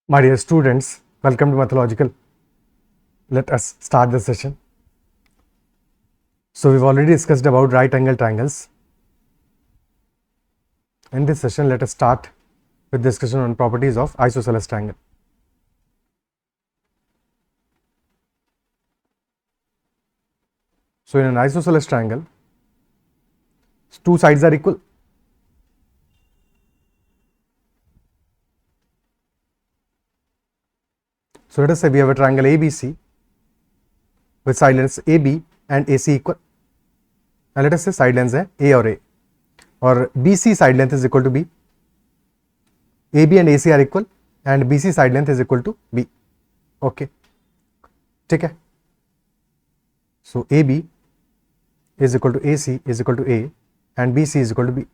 My dear students, welcome to Mathological. Let us start the session. So we've already discussed about right angle triangles. In this session, let us start with discussion on properties of isosceles triangle. So in an isosceles triangle, two sides are equal. So let us say we have a triangle ABC with side lengths AB and AC equal. And let us say side lengths are A or A, or BC side length is equal to B. AB and AC are equal and BC side length is equal to B. Okay, ठीक है. So AB is equal to AC is equal to A and BC is equal to B.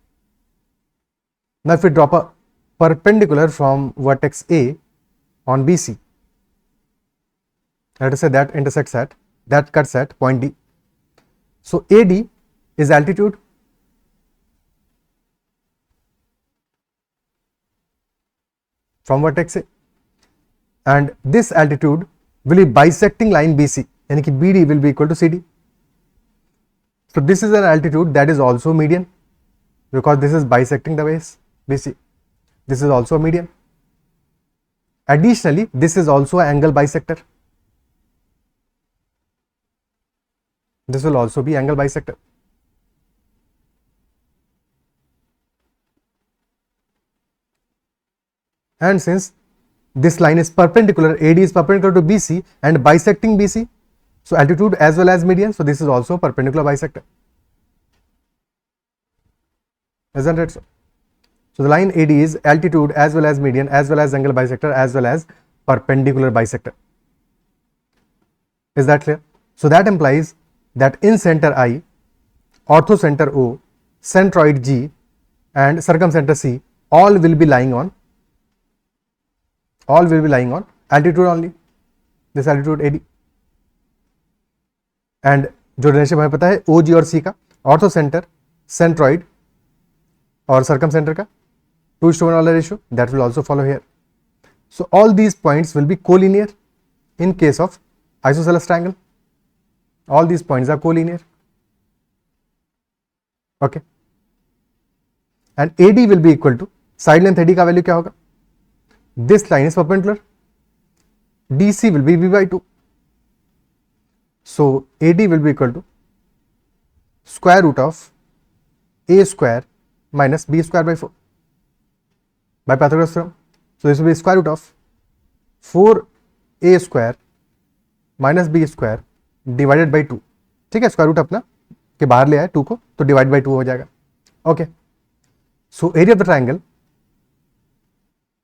Now if we drop a perpendicular from vertex A on BC, let us say that intersects at, that cuts at point D. So AD is altitude from vertex A, and this altitude will be bisecting line BC, यानी कि BD will be equal to CD. So this is an altitude that is also median because this is bisecting the base BC. This is also a median. Additionally, this is also an angle bisector. This will also be angle bisector. And since this line is perpendicular, AD is perpendicular to BC and bisecting BC, so altitude as well as median, so this is also perpendicular bisector. Isn't it so? So the line AD is altitude as well as median as well as angle bisector as well as perpendicular bisector. Is that clear? So that implies that in center I, orthocenter O, centroid G and circumcenter C all will be lying on altitude only, this altitude AD. And जो relation हमें पता है OG और C का, orthocenter, centroid और circumcenter का 2:1 वाला ratio, that will also follow here. So all these points will be collinear in case of isosceles triangle. All these points are collinear. Okay. And AD will be equal to side length AD का value क्या होगा? This line is perpendicular. DC will be B by 2. So AD will be equal to square root of A square minus B square by 4 by Pythagoras theorem. So this will be square root of 4A square minus B square divided by 2. ठीक है, square root अपना के बाहर ले आए 2 को, तो divide by 2 हो जाएगा. Okay, so area of the triangle,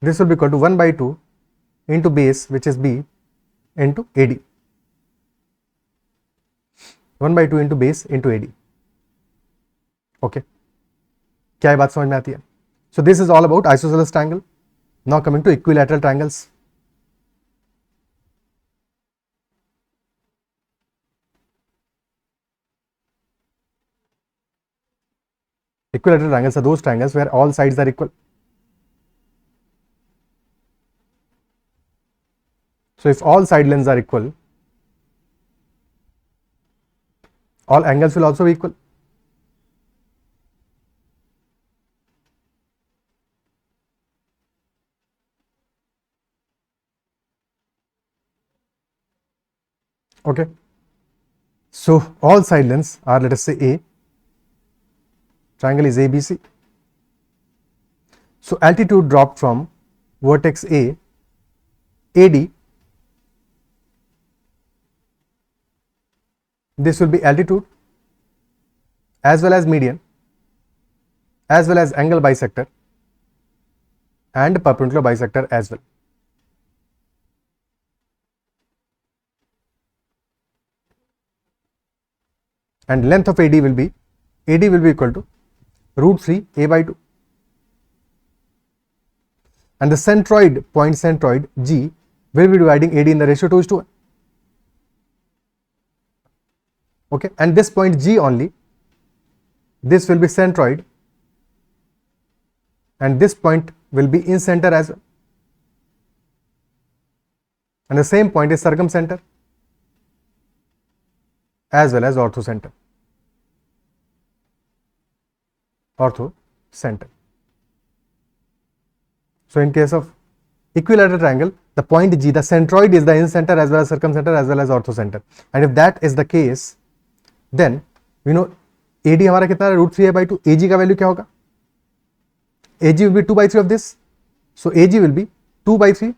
this will be equal to 1 by 2 into base which is B into AD. 1 by 2 into base into AD. Okay, क्या ये बात समझ में आती है? So this is all about isosceles triangle. Now coming to equilateral triangles. Equilateral triangles are those triangles where all sides are equal. So if all side lengths are equal, all angles will also be equal. Okay, so all side lengths are, let us say A, triangle is ABC. So altitude dropped from vertex A, AD, this will be altitude as well as median as well as angle bisector and perpendicular bisector as well. And length of AD will be equal to root 3 A by 2. And the centroid, point centroid G will be dividing AD in the ratio 2:1. Okay, and this point G only, this will be centroid and this point will be in center as well. and the same point is circumcenter as well as orthocenter. So in case of equilateral triangle, the point G, the centroid is the incenter as well as circumcenter as well as orthocenter. And if that is the case, then you know AD हमारा कितना है, √3a/2. AG का value क्या होगा? AG will be 2/3 of this. So AG will be 2/3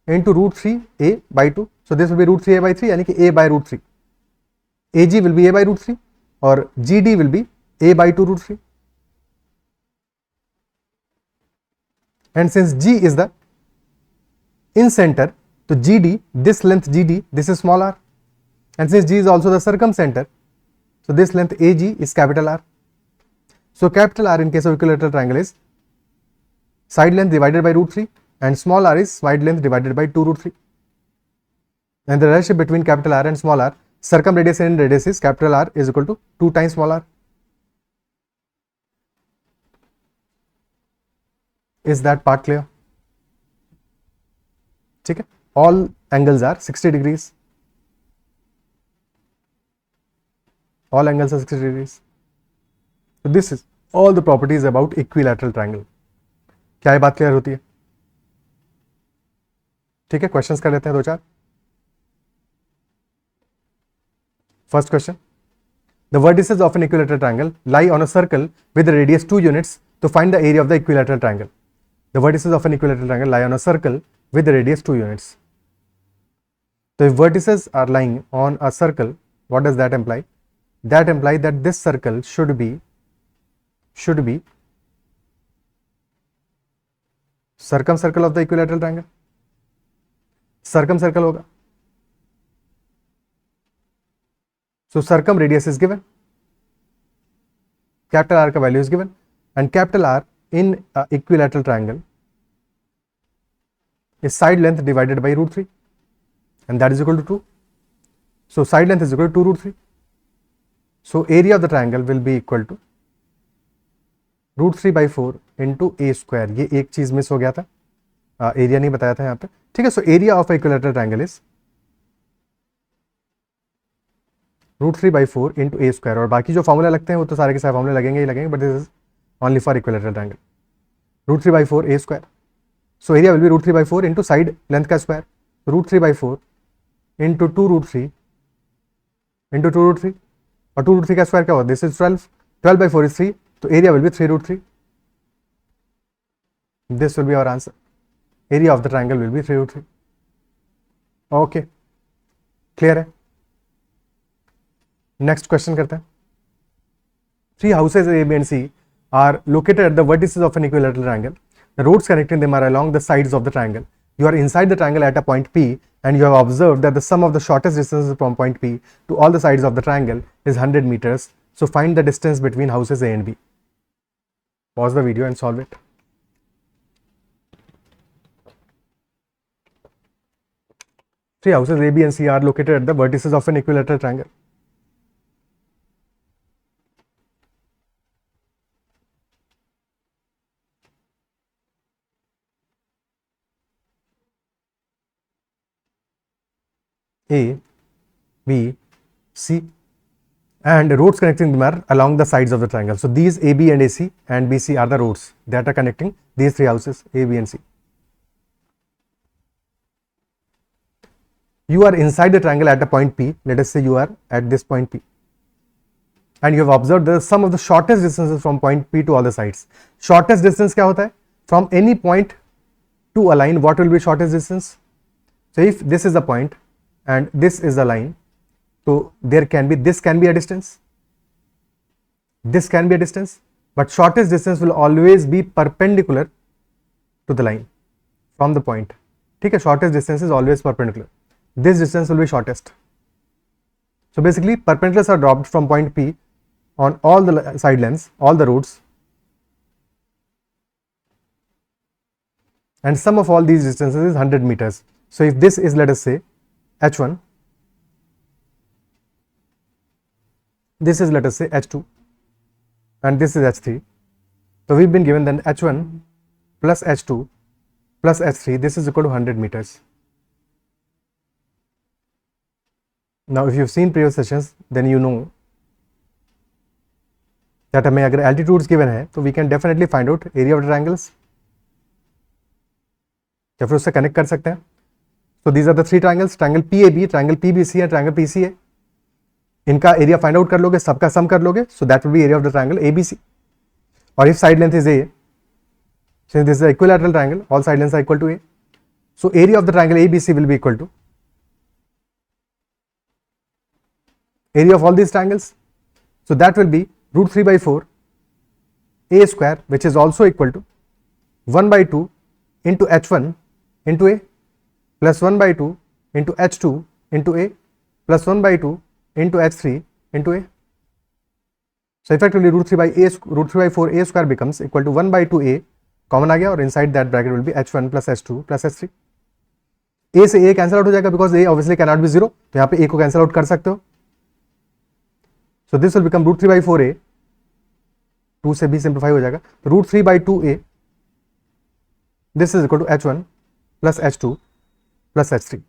into √3a/2. So this will be √3a/3 यानी कि a/√3. AG will be a/√3 और GD will be a/2 √3. And since G is the in center, so GD, this length GD, this is small r. And since G is also the circumcenter, so this length AG is capital R. So capital R in case of equilateral triangle is side length divided by √3 and small r is side length divided by 2 √3. And the relationship between capital R and small r, circumradius and radius is capital R is equal to 2 times small r. Is that part clear? ठीक है, all angles are 60 degrees. All angles are 60 degrees. So this is all the properties about equilateral triangle. क्या ये बात clear होती है? ठीक है, questions कर लेते हैं दो चार. First question. The vertices of an equilateral triangle lie on a circle with a radius 2 units to find the area of the equilateral triangle. The vertices of an equilateral triangle lie on a circle with a radius 2 units. So if vertices are lying on a circle, what does that imply? That implies that this circle should be circumcircle of the equilateral triangle. Circumcircle होगा. So circumradius is given, capital R का value is given, and capital R in equilateral triangle is side length divided by √3, and that is equal to 2. So side length is equal to 2 √3. So area of the triangle will be equal to √3/4 into a square. ये एक चीज miss हो गया था, area नहीं बताया था यहाँ पे. ठीक है, सो area of equilateral triangle is √3/4 into a square. और बाकी जो फॉर्मूला लगते हैं वो तो सारे के सारे फॉर्मूले लगेंगे ही लगेंगे, but this is only for equilateral triangle. √3/4 a square. So area will be √3/4 into side length का square. √3/4 into 2 √3 into 2 √3, और 2 √3 का स्क्वायर क्या होगा? This is 12. 12/4 is 3, तो area will be 3 √3. This will be our answer. Area of the triangle will be 3 √3. Okay, clear है? Next question करते हैं. 3 houses A, B and C are located at the vertices of an equilateral triangle. The roads connecting them are along the sides of the triangle. You are inside the triangle at a point P, and you have observed that the sum of the shortest distances from point P to all the sides of the triangle is 100 meters. So find the distance between houses A and B. Pause the video and solve it. Three houses A, B and C are located at the vertices of an equilateral triangle. A, B, C, and roads connecting them are along the sides of the triangle. So these A, B and AC and BC are the roads that are connecting these three houses A, B and C. You are inside the triangle at a point P. Let us say you are at this point P, and you have observed the sum of the shortest distances from point P to all the sides. Shortest distance क्या होता है? From any point to a line, what will be shortest distance? So if this is the point and this is the line, so this can be a distance, this can be a distance, but shortest distance will always be perpendicular to the line from the point. ठीक है, shortest distance is always perpendicular. This distance will be shortest. So basically perpendiculars are dropped from point P on all the side lengths, all the roads, and sum of all these distances is 100 meters. So if this is, let us say, H1, this is, let us say, H2, and this is H3. So we've been given then H1 plus H2 plus H3, this is equal to 100 meters. Now, if you've seen previous sessions, then you know that हमें अगर altitudes given है तो we can definitely find out area of the triangles या फिर उससे connect कर सकते हैं. So these are the three triangles, triangle PAB, triangle PBC and triangle PCA. इनका एरिया फाइंड आउट कर लोगे, सबका सम कर लोगे, so that will be area of the triangle ABC. और if side length is A, since this is an equilateral triangle, all side lengths are equal to A, so area of the triangle ABC will be equal to area of all these triangles, so that will be root 3 by 4 A square, which is also equal to 1 by 2 into H1 into A plus 1 by 2 into H2 into A plus 1 by 2 into H3 into A. So effectively root 3 by 4 A square becomes equal to 1 by 2 A, common आ गया, और inside that bracket will be H1 plus H2 plus H3. A से A cancel out हो जाएगा because A obviously can not be zero, तो यहाँ पे A को cancel out कर सकते हो. So this will become root 3 by 4A, 2 से B सिंप्लीफाई हो जाएगा, तो root 3 by 2A, this is equal to H1 plus H2 plus H3.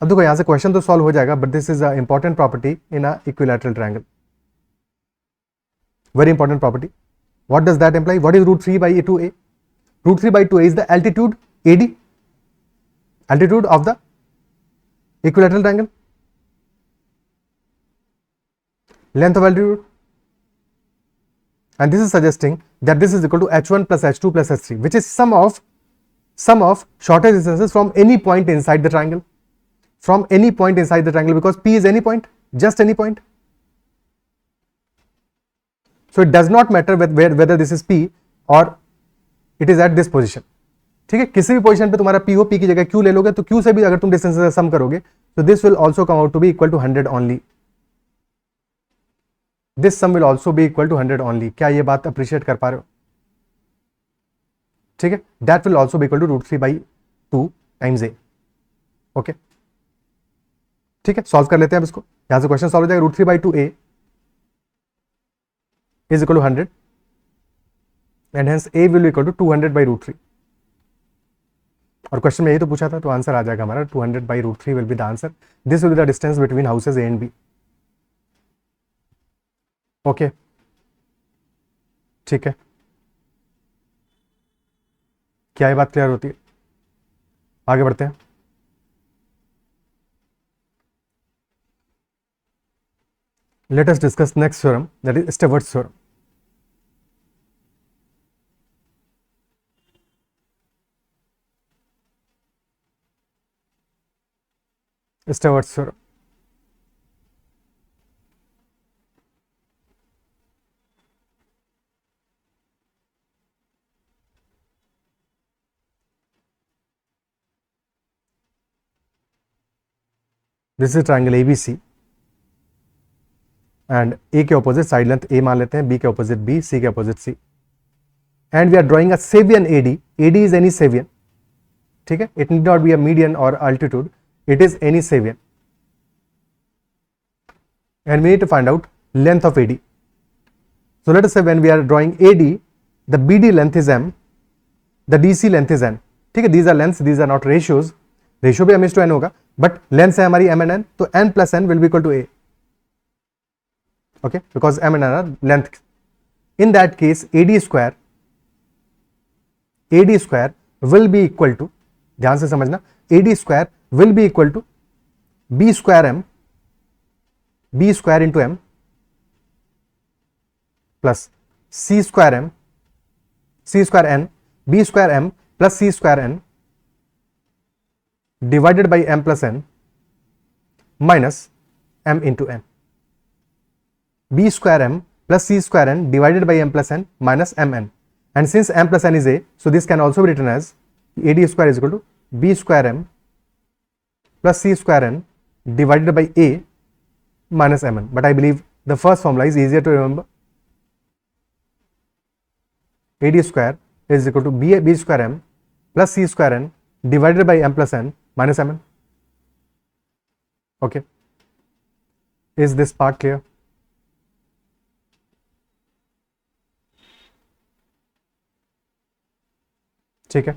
अब देखो यहां से क्वेश्चन तो सॉल्व हो जाएगा, but this is a important property in a equilateral triangle, very important property. What does that imply? What is root 3 by 2A? Root 3 by 2A is the altitude AD, altitude of the equilateral triangle, length of altitude, and this is suggesting that this is equal to H1 plus H2 plus H3, which is sum of shortest distances from any point inside the triangle, from any point inside the triangle, because P is any point, just any point. So it does not matter whether this is P or it is at this position. ठीक है, किसी भी position पे तुम्हारा P हो, P की जगह Q ले लोगे, तो Q से भी अगर तुम डिस्टेंस से सम करोगे, तो this will also come out to be equal to 100 only. This sum will also be equal to 100 only. क्या ये बात अप्रिशिएट कर पा रहे हो? ठीक है, that will also be equal to root 3 by 2 times A. Okay, ठीक है, सॉल्व कर लेते हैं अब इसको. यहां से क्वेश्चन सॉल्व हो जाएगा. Root 3 by 2A is equal to 100 and hence A will be equal to 200 by root 3. और क्वेश्चन में यही तो पूछा था, तो आंसर आ जाएगा हमारा 200 by root 3 will be the answer. This will be the distance between houses A and B. Okay, ठीक है, क्या ये बात क्लियर होती है? आगे बढ़ते हैं. Let us discuss next theorem, that is Stewart's theorem. Stewart's theorem. This is triangle ABC and A के opposite side length A मान लेते हैं, B के opposite B, C के opposite C, and we are drawing a Savian AD. AD is any Savian. ठीक है, it need not be a median or altitude, it is any Savian, and we need to find out length of AD. So let us say when we are drawing AD, the BD length is M, the DC length is N. ठीक है, these are lengths, these are not ratios. Ratio भी m/n होगा, but length है हमारी m and n, तो n plus n will be equal to A. Okay, because m and n are length. In that case, AD square will be equal to, ध्यान से समझना, AD square will be equal to B square m, B square into m plus C square m, C square n, B square m plus C square n divided by m plus n minus m into n. B square m plus C square n divided by m plus n minus mn. And since m plus n is A, so this can also be written as AD square is equal to B square m plus C square n divided by A minus mn. But I believe the first formula is easier to remember. AD square is equal to B square m plus C square n divided by m plus n minus mn. Okay, is this part clear? ठीक है,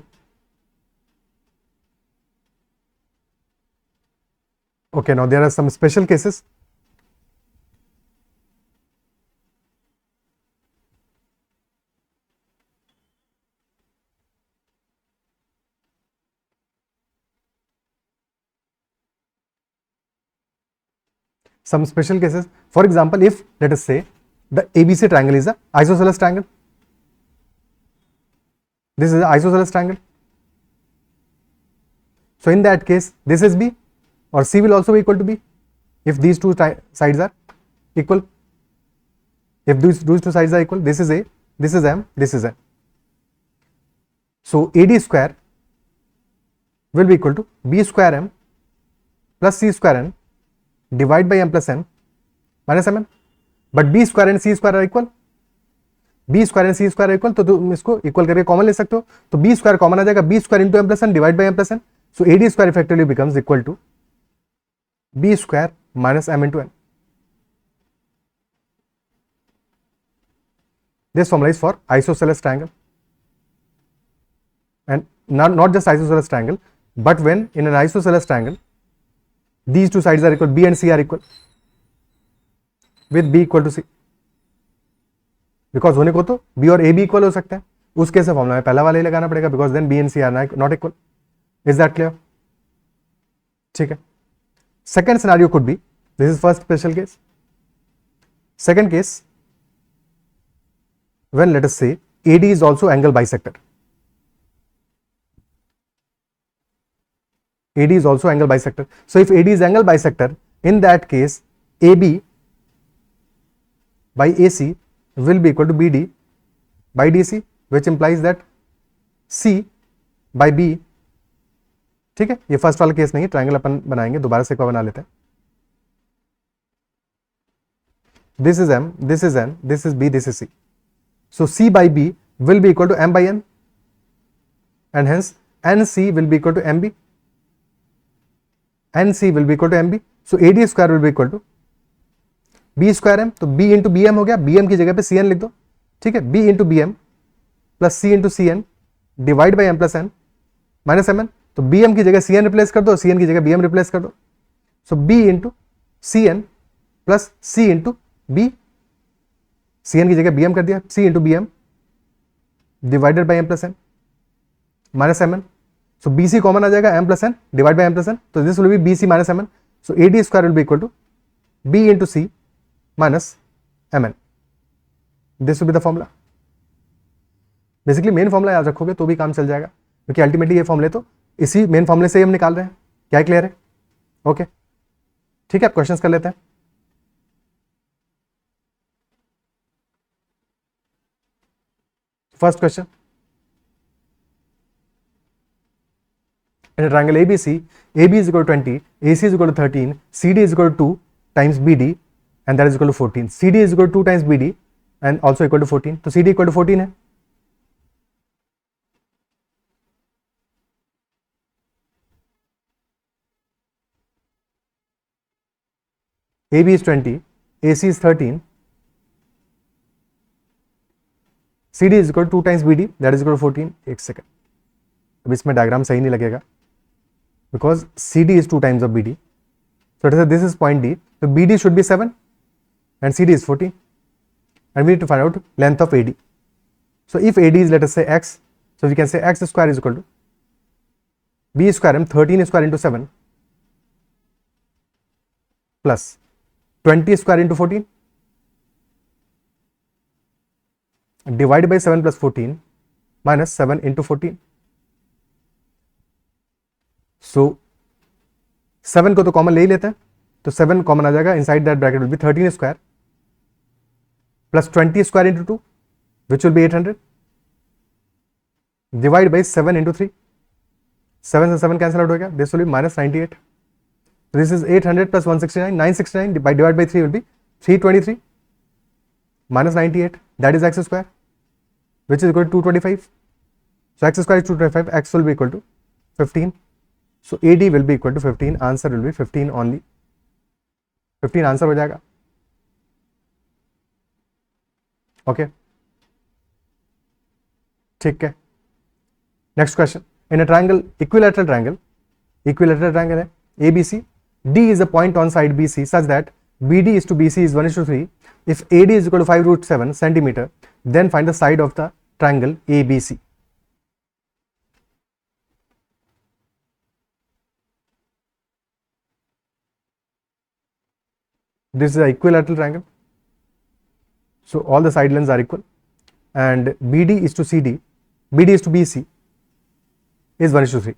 Okay, now there are some special cases. Some special cases. For example, if let us say the ABC triangle is a isosceles triangle. This is an isosceles triangle. So in that case, this is B or C will also be equal to B if these two sides are equal. If these two sides are equal, this is A, this is M, this is N. So AD square will be equal to B square M plus C square N divided by M plus N minus Mn. But B square and C square are equal. B square and C square are equal, तो तुम इसको equal करके common ले सकते हो. तो B square common आ जाएगा, B square into M plus N divided by M plus N. So AD square effectively becomes equal to B square minus M into N. This formula is for isosceles triangle, and not just isosceles triangle, but when in an isosceles triangle these two sides are equal, B and C are equal, with B equal to C. Because होने को तो B और ए भी equal हो सकते हैं, उस case formula में पहला वाला ही लगाना पड़ेगा, because then B and C are not equal. Is that clear? ठीक है. Second scenario could be, this is first special case. Second case, when let us say AD is also angle bisector. AD is also angle bisector. So if AD is angle bisector, in that case AB by AC will be equal to BD by DC, which implies that C by B. ठीक है, ये first वाला case नहीं है, triangle अपन बनाएंगे, दोबारा से एक बना लेते हैं. This is M, this is N, this is B, this is C. So C by B will be equal to M by N, and hence NC will be equal to MB. NC will be equal to MB. So AD square will be equal to B square M. तो B into BM हो गया, BM की जगह पे CN लिख दो. ठीक है, B into BM plus C into CN divide by M plus N minus MN. तो BM की जगह CN रिप्लेस कर दो, CN की जगह BM रिप्लेस कर दो. सो B into CN plus C into B. CN की जगह BM कर दिया, C into BM divided by M plus N minus MN. So BC common आ जाएगा, M plus N divide by M plus N. तो this will be BC minus MN. So AD square will be equal to B into C minus MN. This will be the formula. Basically main formula याद रखोगे तो भी काम चल जाएगा, क्योंकि ultimately ये फॉर्मूले तो इसी मेन फॉर्मूले से ही हम निकाल रहे हैं. क्या क्लियर है? ओके, ठीक है, अब क्वेश्चंस कर लेते हैं. First question, in a triangle ABC, AB is equal to 20, AC is equal to 13, CD is equal to 2 times BD, and that is equal to 14. CD is equal to 2 times BD and also equal to 14. तो CD equal to 14 है. AB is 20, AC is 13, CD is equal to 2 times BD, that is equal to 14. एक second, अब इसमें diagram सही नहीं लगेगा, because CD is 2 times of BD. So this is point D. So BD should be 7 and CD is 14, and we need to find out length of AD. So if AD is, let us say, x, so we can say x square is equal to B square M 13 square into 7 plus 20 square into 14 divided by 7 plus 14 minus 7 into 14. So 7 को तो common ले ही लेते हैं, तो 7 common आ जाएगा, inside that bracket will be 13 square plus 20 square into 2 which will be 800 divide by 7 into 3. 7 से 7 cancel out हो गया, this will B minus 98. This is 800 plus 169, 969 divide by 3 will be 323 minus 98, that is x square, which is equal to 225. So x square is 225, x will be equal to 15. So AD will be equal to 15, answer will be 15 only. 15 answer हो जाएगा. Okay, ठीक है. Next question, in a triangle, equilateral triangle है ABC, D is a point on side BC such that BD is to BC is 1:3. If AD is equal to 5√7 centimeter, then find the side of the triangle ABC. This is an equilateral triangle. So all the side lengths are equal, and BD is to CD, BD is to BC is 1:3.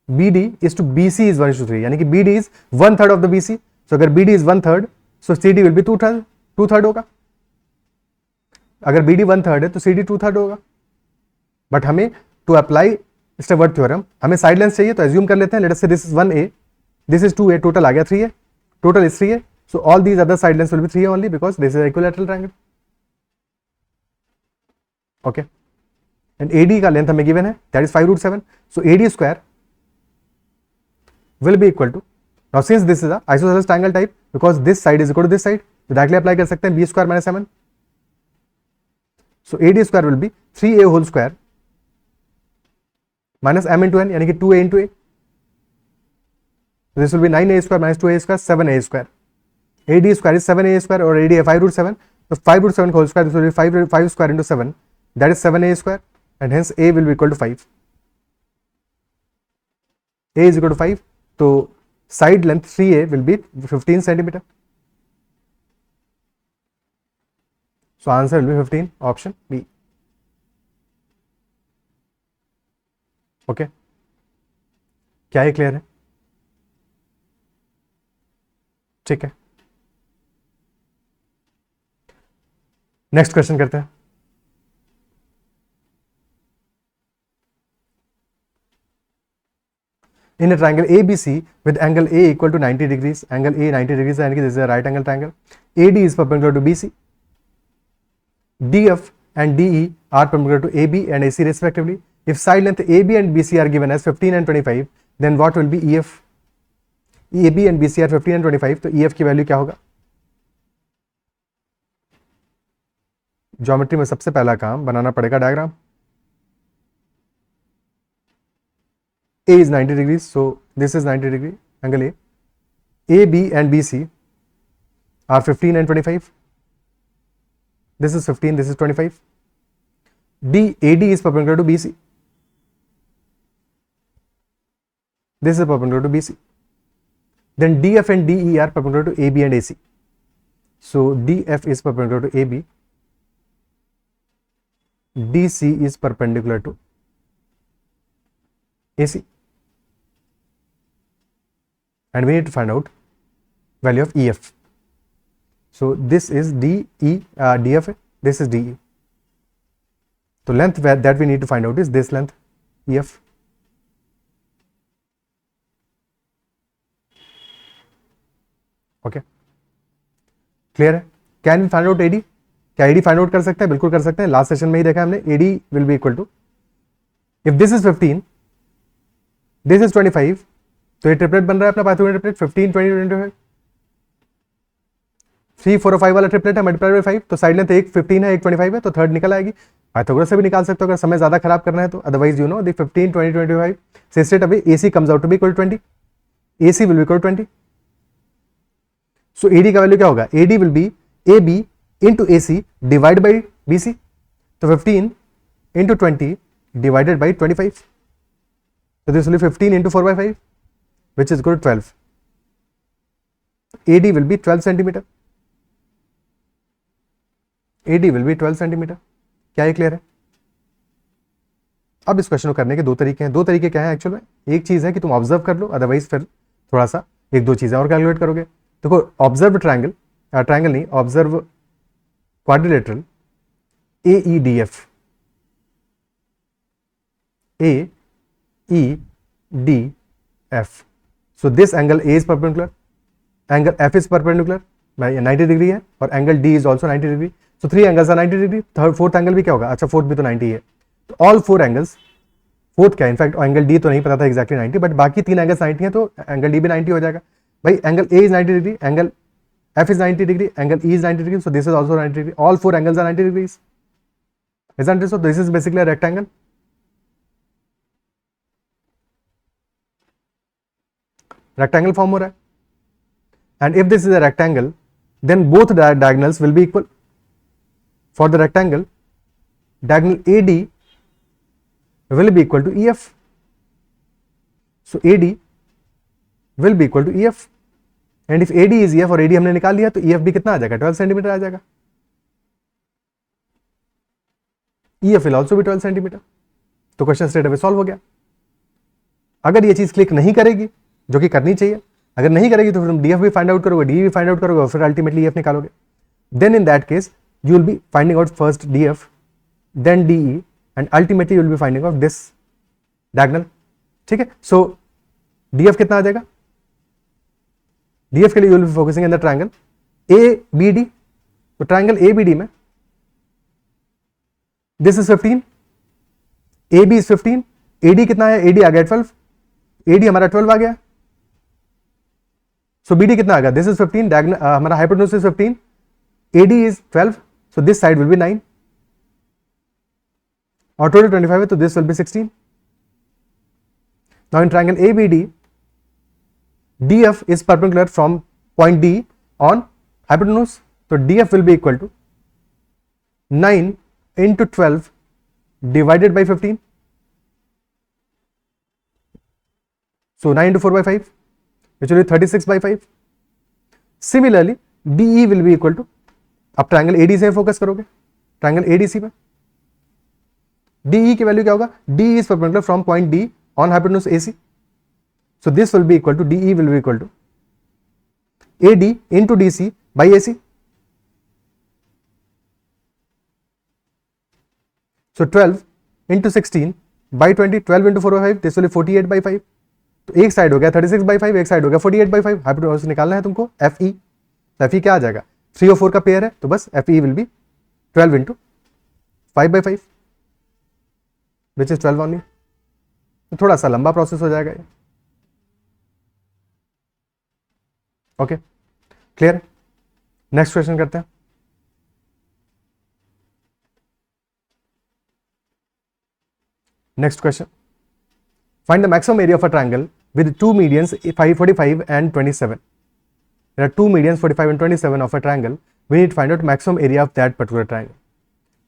BD is to BC is 1:3, यानी कि BD is 1/3 of the BC. So अगर BD is 1/3, so CD will be 2/3 होगा. अगर BD 1/3 है तो CD 2/3 होगा. But हमें to apply Stewart theorem हमें साइड लेंथ चाहिए, तो एज्यूम कर लेते हैं. Let us say this is 1A, this is 2A, total आ गया 3A, total is 3A. So all these other side lengths will be 3A only because this is an equilateral triangle. Okay, and AD का length हमें given है, that is 5√7. So AD square will be equal to, now since this is a isosceles triangle type, because this side is equal to this side, तो directly apply कर सकते हैं B square minus 7. So AD square will be 3A whole square minus m into n, यानी कि 2A into A. So this will be 9A square minus 2A square, 7A square. AD square is 7A square or AD 5√7. So 5√7 whole square, this will be 5 square into 7, that is 7A square, and hence A will be equal to 5. A is equal to 5. So side length 3A will be 15 centimeter. So answer will be 15, option B. Okay, क्या ये clear है? ठीक है, next question करते हैं. In a triangle ABC with angle A equal to 90 degrees, angle A 90 degrees, and this is a right angle triangle. AD is perpendicular to BC. DF and DE are perpendicular to AB and AC respectively. If side length AB and BC are given as 15 and 25, then what will be EF? AB and BC are 15 and 25, तो EF की value क्या होगा? Geometry में सबसे पहला काम बनाना पड़ेगा diagram. A is 90 degrees, so this is 90 degree angle A. AB and BC are 15 and 25. This is 15, this is 25. AD is perpendicular to BC. This is perpendicular to BC. Then DF and DE are perpendicular to AB and AC. So DF is perpendicular to AB. DC is perpendicular to AC. And we need to find out value of EF. So this is DF, this is DE. So length that we need to find out is this length, EF. Okay, clear है? Can we find out AD? क्या AD find out कर सकते हैं? बिल्कुल कर सकते हैं. Last session में ही देखा हमने. AD will be equal to, if this is 15, this is 25, तो ये ट्रिपलेट बन रहा है अपना पाइथागोरस ट्रिपलेट 15, 20, 25. 3, 4 और 5 वाला ट्रिपलेट है मल्टीप्लाई बाय 5, तो साइड लेंथ एक 15 है, एक 25 है, तो थर्ड निकल आएगी. पाइथागोरस से भी निकाल सकते हो अगर समय ज्यादा खराब करना है तो. अदरवाइज यू नो द 15, 20, 25 से straight away AC comes out to be equal to 20. AC will be equal to 20. So AD का वैल्यू क्या होगा? AD will be AB into AC divided by BC. So 15 into 20 divided by 25. So this will be 15 into 4 by 5, which is equal to 12. AD will be 12 centimeter. AD will be 12 centimeter. क्या ये clear है? अब इस question को करने के दो तरीके हैं. दो तरीके क्या है एक्चुअल में? एक चीज है कि तुम ऑब्जर्व कर लो, अदरवाइज फिर थोड़ा सा एक दो चीजें और कैलकुलेट करोगे. देखो, ऑब्जर्व ट्रायंगल, ट्रायंगल नहीं, observe quadrilateral AEDF. AEDF. So this angle A is perpendicular, angle F is perpendicular, 90 degree है, और angle D is also 90 degree. So three angles are 90 degree. Fourth angle भी क्या होगा? अच्छा, fourth भी तो 90 है. तो ऑल फोर एंगल्स, फोर्थ क्या है इनफैक्ट एंगल D तो नहीं पता था एग्जैक्टली 90, बट बाकी तीन एंगल्स 90 है, तो एंगल D भी 90 हो जाएगा. भाई angle A is 90 degree, angle F is 90 degree, angle E is 90 degree, so this is also 90 degree. All four angles are 90 degrees. Isn't it so? This is basically a rectangle. rectangle form हो रहा है, and if this is a rectangle then both diagonals will be equal. For the rectangle, diagonal AD will be equal to EF. So AD will be equal to EF, and if AD is EF और AD हमने निकाल लिया तो EF भी कितना आ जाएगा, 12 centimetre आ जाएगा. EF will also be 12 centimetre. तो क्वेश्चन स्ट्रेट अवे सॉल्व हो गया. अगर ये चीज क्लिक नहीं करेगी, जो कि करनी चाहिए, अगर नहीं करेगी तो फिर तुम DF भी फाइंड आउट करोगे, DE भी फाइंड आउट करोगे और फिर अल्टीमेटली EF निकालोगे. Then in that case you will be finding out first DF, then DE, and ultimately you will be finding out this diagonal. ठीक है. So DF कितना आ जाएगा? DF के लिए you will be focusing in the triangle ABD. तो triangle ABD में this is 15, AB is 15, AD कितना है? AD आ गया 12, AD हमारा 12 आ गया. So BD कितना आ गया? This is 15, diagonal हमारा hypotenuse is 15, AD is 12, so this side will be 9 और total 25 है, तो this will be 16. Now in triangle ABD, DF is perpendicular from point D on hypotenuse, so DF will be equal to 9 into 12 divided by 15. So 9 into 4 by 5, which will be 36 by 5. Similarly, DE will be equal to, अब triangle AD से focus करोगे, triangle ADC पे DE की value क्या होगा? DE is perpendicular from point D on hypotenuse AC. So this will be equal to, DE will be equal to AD into DC by AC. So 12 into 16 by 20, 12 into 4 by 5, this will be 48 by 5. तो एक side हो गया 36 by 5, एक side हो गया 48 by 5. Hypotenuse निकालना है तुमको FE. FE क्या आ जाएगा? 3 और 4 का पेयर है, तो बस FE will be 12 into 5 by 5, which is 12 only. तो थोड़ा सा लंबा प्रोसेस हो जाएगा ये. Okay, clear? नेक्स्ट क्वेश्चन करते हैं. Next question. Find the maximum area of a triangle with two medians 45 and 27. There are two medians 45 and 27 of a triangle. We need to find out maximum area of that particular triangle.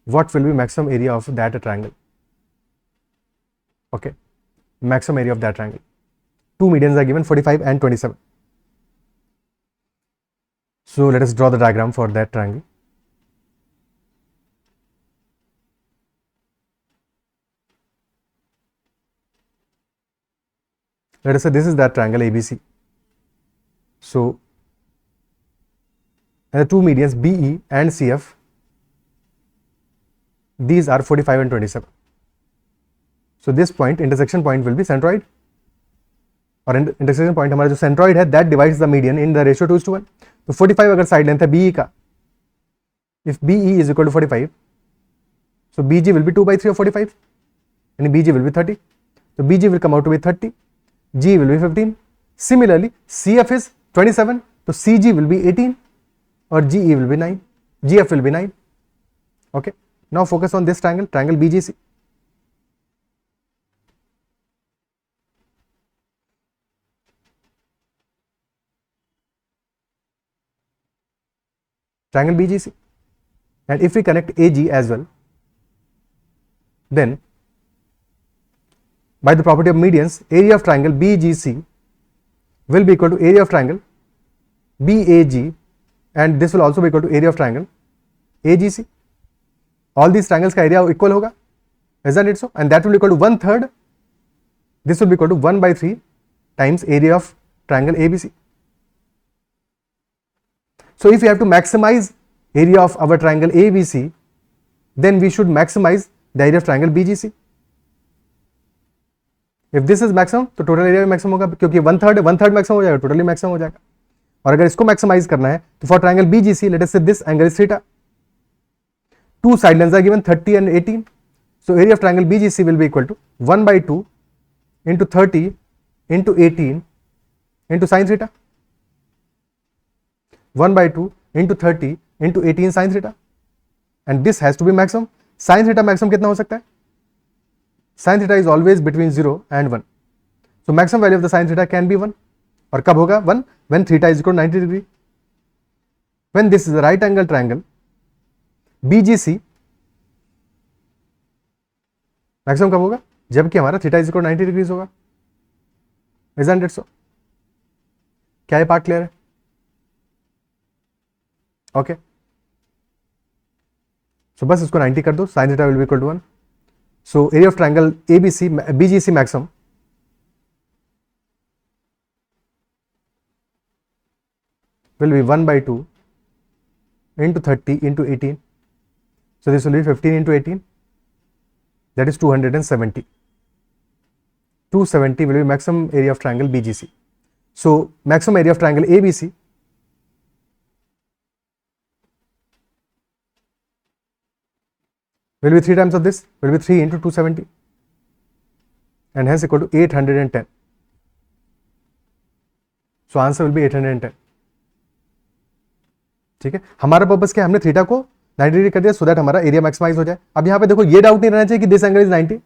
What will be maximum area of that triangle? Okay, maximum area of that triangle. Two medians are given 45 and 27. So let us draw the diagram for that triangle. Let us say this is that triangle ABC. So, and the two medians BE and CF, these are 45 and 27. So this point, intersection point will be centroid, और intersection point हमारा जो centroid है, that divides the median in the ratio 2:1. तो 45 अगर side length है BE का, if BE is equal to 45, so BG will be 2/3 of 45, and BG will be 30. So BG will come out to be 30. G will be 15. Similarly, CF is 27, so CG will be 18 or GE will be 9. GF will be 9. Okay. Now focus on this triangle, triangle BGC. Triangle BGC. And if we connect AG as well, then by the property of medians, area of triangle BGC will be equal to area of triangle BAG, and this will also be equal to area of triangle AGC. All these triangles का area equal होगा, isn't it so? And that will be equal to 1/3. This will be equal to 1/3 times area of triangle ABC. So if we have to maximize area of our triangle ABC, then we should maximize the area of triangle BGC. If this is maximum, तो total area भी maximum होगा, क्योंकि 1/3 maximum हो जाएगा, totally maximum हो जाएगा. और अगर इसको मैक्सिमाइज करना है तो for triangle BGC, let us say this angle is theta. Two side lengths are given 30 and 18. So area of triangle BGC will be equal to 1/2 into 30 into 18 into sin theta. 1/2 into 30 into 18 sin theta. And this has to be maximum. Sin theta maximum कितना हो सकता है? Sin theta is always between 0 and 1. So maximum value of the sin theta can be 1. और कब होगा 1 when theta is equal to 90 degree. When this is a right angle triangle BGC maximum कब होगा, जबकि हमारा थीटा इज इक्वल 90 डिग्रीज होगा. Isn't it so? क्या ये पार्ट क्लियर है? ओके सो बस इसको 90 कर दो, sine theta will be equal to 1. So area of triangle ABC BGC maximum will be 1 by 2 into 30 into 18. So this will be 15 into 18, that is 270. 270 will be maximum area of triangle BGC. So maximum area of triangle ABC will be 3 times of this, will be 3 into 270 and hence equal to 810. So answer will be 810. ठीक है, हमारा purpose क्या है, हमने theta को 90 degree कर दिया so that हमारा एरिया मैक्सिमाइज हो जाए. अब यहाँ पे देखो ये डाउट नहीं रहना चाहिए कि दिस एंगल इज 90,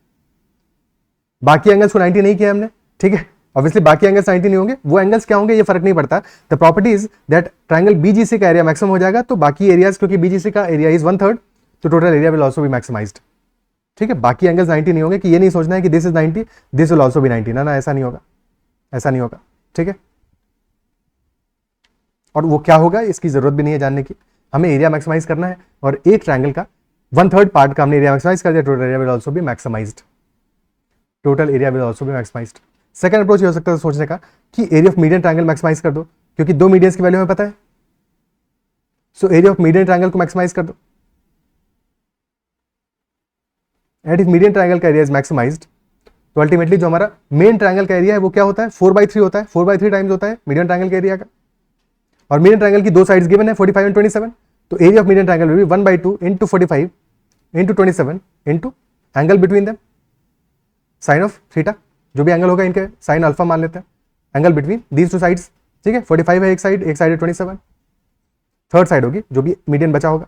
बाकी एंगल्स को 90 नहीं किया हमने. ठीक है, ऑब्वियसली बाकी एंगल्स 90 नहीं होंगे, वो एंगल्स क्या होंगे ये फर्क नहीं पड़ता. The property is that triangle BGC का एरिया मैक्सिमम हो जाएगा, तो बाकी एरियाज क्योंकि बीजीसी का एरिया इज 1/3 तो total area will also be maximised. ठीक है, बाकी एंगल्स 90 नहीं होंगे, कि ये नहीं सोचना है कि this is 90 this will also B 90, ना ऐसा नहीं होगा, ऐसा नहीं होगा. ठीक है, और वो क्या होगा इसकी जरूरत भी नहीं है जानने की, हमें एरिया मैक्सिमाइज करना है और एक ट्रायंगल का 1/3 पार्ट का हमने एरिया मैक्सिमाइज कर दिया, total area will also be maximised. Total area will also be maximised. Second approach ये हो सकता है सोचने का कि area of median triangle maximise कर दो, क्योंकि दो मीडियंस की वैल्यू हमें पता है. सो एरिया ऑफ मीडियन ट्रायंगल को मैक्सिमाइज कर दो. एंड इफ मीडियन ट्रायंगल का एरिया इज मैक्सिमाइज्ड तो अल्टीमेटली जो हमारा मेन ट्रायंगल का एरिया है वो क्या होता है, 4/3 होता है. 4/3 टाइम्स होता है मीडियन ट्रायंगल के एरिया का, और मीडियन ट्रायंगल की दो साइड्स गिवन है 45 एंड 27. तो area of median triangle will be 1/2 into 45 into 27 into angle between them sine of theta, जो भी एंगल होगा इनके साइन अल्फा मान लेते हैं, angle between these two sides. ठीक है, 45 है एक साइड है 27, थर्ड साइड होगी जो भी मीडियन बचा होगा.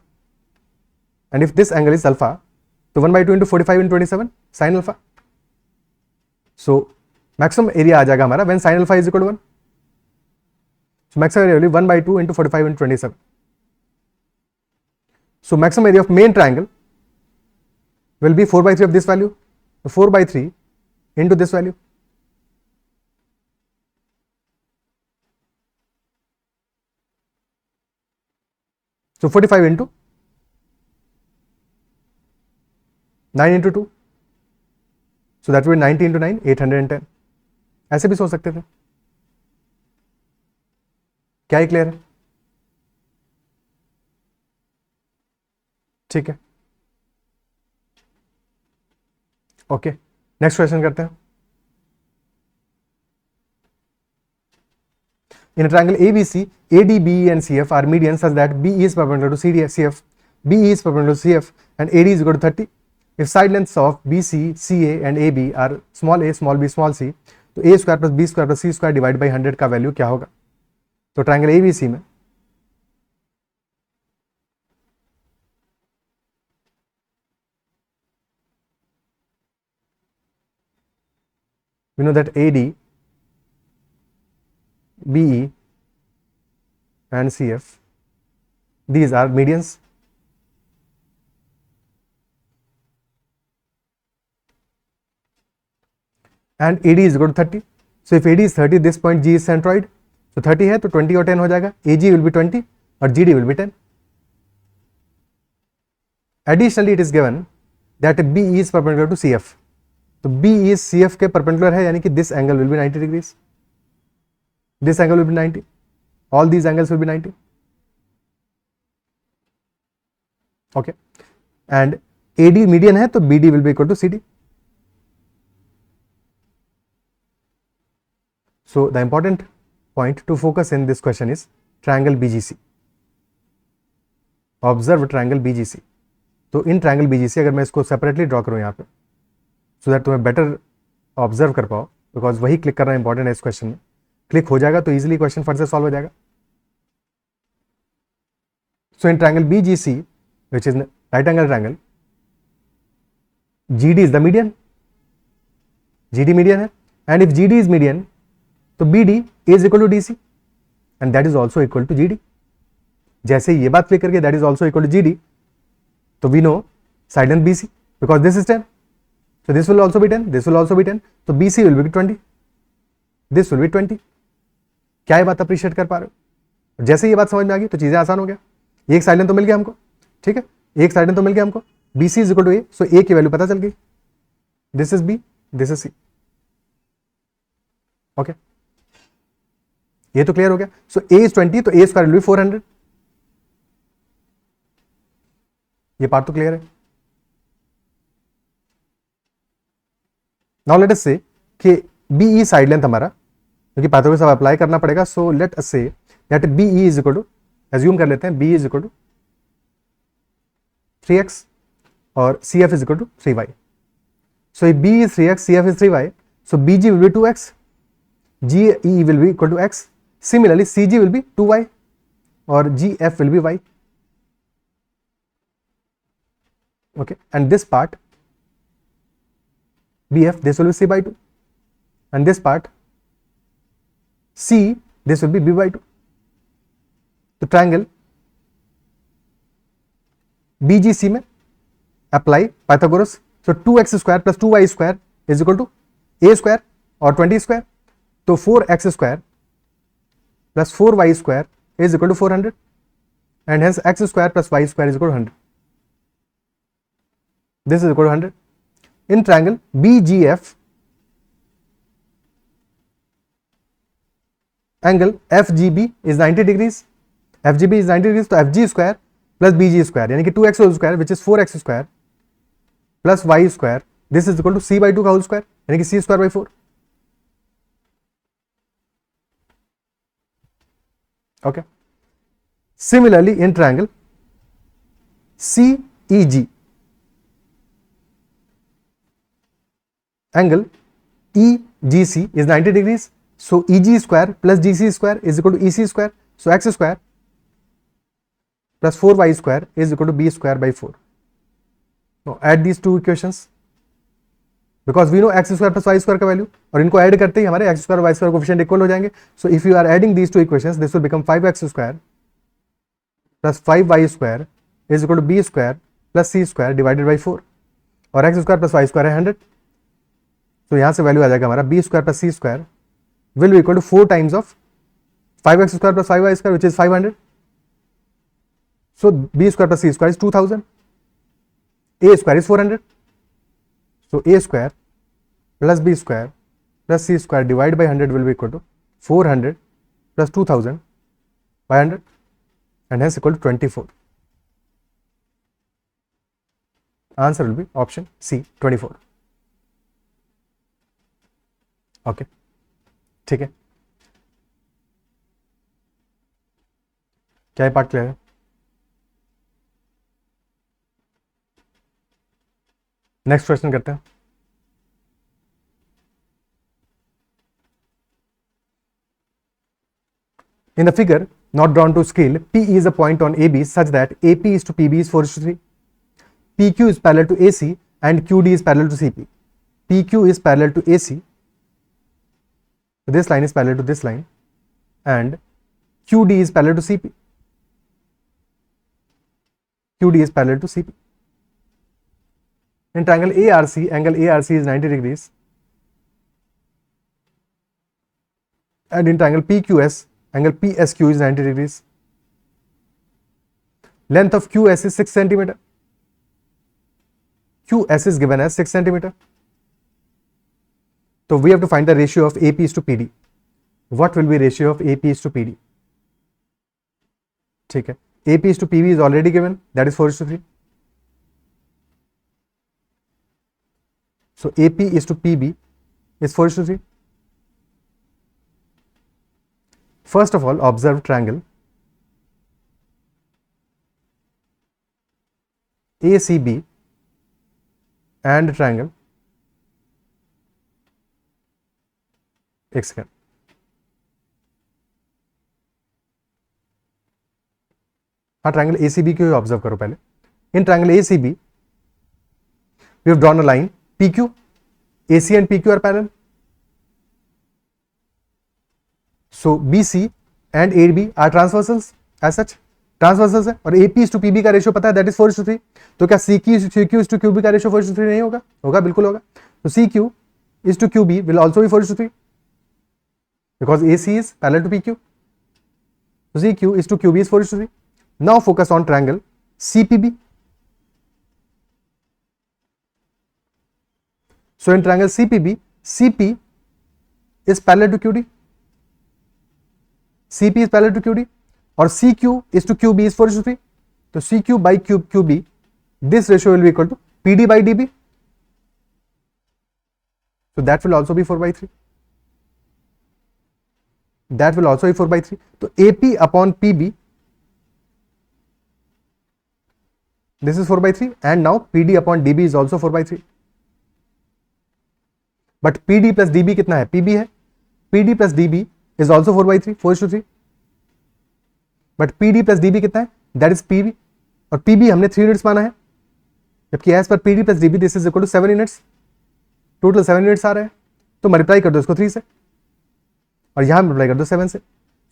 And if this angle is alpha तो 1/2 into 45 into 27 sine alpha. So maximum area आ जाएगा हमारा when sine alpha is equal to 1. So maximum area will be 1/2 into 45 into 27. So maximum area of main triangle will be 4/3 of this value. So 4/3 into this value. So 45 into 9 into 2. So that will be 90 into 9, 810. ऐसे भी सोच सकते थे. क्या ही clear है? ठीक है, okay next question करते हैं. In triangle ABC, AD, BE and CF are median such that BE is perpendicular to CD, CF, BE is perpendicular to CF and AD is equal to 30. If side lengths of BC, CA and AB are small a, small b, small c, तो a square plus b square plus c square divide by 100 का value क्या होगा. तो triangle ABC में we know that AD, BE and CF, these are medians. And AD is equal to 30. So if AD is 30, this point G is centroid. तो 30 है तो 20 और 10 हो जाएगा. AG will be 20 और GD will be 10. Additionally, it is given that BE is perpendicular to CF. तो BE is CF के perpendicular है, यानी कि this angle will be 90 degrees. This angle will be 90. All these angles will be 90. Okay. And AD median है तो BD will be equal to CD. So the important point to focus in this question is triangle BGC. Observe triangle BGC. तो इन triangle BGC अगर मैं इसको separately draw करूं यहाँ पे so that तुम्हें बेटर ऑब्जर्व कर पाओ, बिकॉज वही क्लिक करना इंपॉर्टेंट है इस क्वेश्चन में. क्लिक हो जाएगा तो इजीली क्वेश्चन फट से सॉल्व हो जाएगा. So in triangle BGC which is right angle triangle, GD is the median. GD median है, and if GD is median तो B D is equal to D C and that is also equal to G D. जैसे ये बात click करके that is also equal to G D, तो we know side length B C because this is 10, so this will also be 10, this will also be 10, तो BC will be 20, this will be 20। क्या ये बात appreciate कर पा रहे हो? जैसे ये बात समझ में आ गई तो चीजें आसान हो गया। एक साइड लेंथ तो मिल गया हमको, ठीक है, एक साइड लेंथ तो मिल गया हमको, BC is equal to A, so A की वैल्यू पता चल गई, this is B, this is C. Okay, ये तो क्लियर हो गया। सो ए इज 20, तो ए स्क्वायर विल बी 400। ये पार्ट तो क्लियर है। नाउ लेट अस से कि BE साइड लेंथ हमारा, क्योंकि पाइथागोरस अब अप्लाई करना पड़ेगा, सो let us say that BE is equal to, assume कर लेते हैं BE is equal to 3x और CF is equal to 3y। So if BE is 3x, CF is 3y, so BG will be 2x, GE will be equal to x, similarly CG will be 2y और GF will be y। okay, and this part BF, this will be C by 2, and this part C, this will be B by 2। तो triangle BGC में apply Pythagoras, so 2x square plus 2y square is equal to a square और 20 square, तो 4x square plus 4y square is equal to 400 and hence x square plus y square is equal to 100, this is equal to 100। in triangle BGF, angle FGB is 90 degrees, FGB is 90 degrees, तो FG square plus BG square यानी कि 2x whole square which is 4x square plus y square, this is equal to C by 2 का whole square यानी कि C square by 4। Okay, similarly in triangle CEG, angle EGC is 90 degrees, so EG square plus GC square is equal to EC square, so x square plus 4y square is equal to B square by 4। now add these two equations because we know x square plus y square का value, और इनको add करते ही हमारे x square y square coefficient equal हो जाएंगे। so if you are adding these two equations, this will become 5x square plus 5y square is equal to B square plus C square divided by 4, और x square plus y square है 100, तो यहां से value आ जाएगा हमारा B square plus C square will be equal to 4 times of 5x square plus 5y square which is 500, so B square plus C square is 2000, A square is 400, so A square plus B square plus C square divide by 100 will be equal to 400 plus 2000 by 100 and hence equal to 24। Answer will be option C 24। Okay, ठीक है, क्या ये part clear है? Next question करते हैं। In the figure not drawn to scale, P is a point on AB such that AP is to PB is 4:3. PQ is parallel to AC and QD is parallel to CP. PQ is parallel to AC. This line is parallel to this line and QD is parallel to CP. QD is parallel to CP. In triangle ARC, angle ARC is 90 degrees. And in triangle PQS, angle PSQ is 90 degrees. Length of QS is 6 centimeter. QS is given as 6 centimeter. So we have to find the ratio of AP is to PD. What will be ratio of AP is to PD? ठीक है, AP is to PB is already given, that is 4:3. So AP is to PB is 4:3. First of all, observe triangle ACB and triangle, एक second, हाँ triangle ACB को observe करो पहले। In triangle ACB we have drawn a line PQ, AC and PQ are parallel, so BC and AB are transversals as such, transversals है, और AP to PB का ratio पता है, that is 4:3. तो क्या CQ टू QB का ratio 4:3 नहीं होगा? होगा, बिल्कुल होगा. तो CQ is to QB will also be 4:3 because AC is parallel to PQ. So CQ is to QB is 4:3. Now focus on triangle CPB. So in triangle CPB, CP is parallel to QD. CP is parallel to QD, or CQ is to QB is 4:3. So CQ by QB, this ratio will be equal to PD by DB. So that will also be 4/3. That will also be 4/3. So AP upon PB, this is 4/3, and now PD upon DB is also 4/3. But PD plus DB कितना है? PB है. PD plus DB is also 4/3, 4:3. But PD plus DB कितना है? That is PB. और PB हमने 3 units माना है, जबकि as per PD plus DB this is equal to 7 units. Total 7 units आ रहे हैं, तो मल्टीप्लाई कर दो इसको 3 से, और यहां मल्टीप्लाई कर दो 7 से.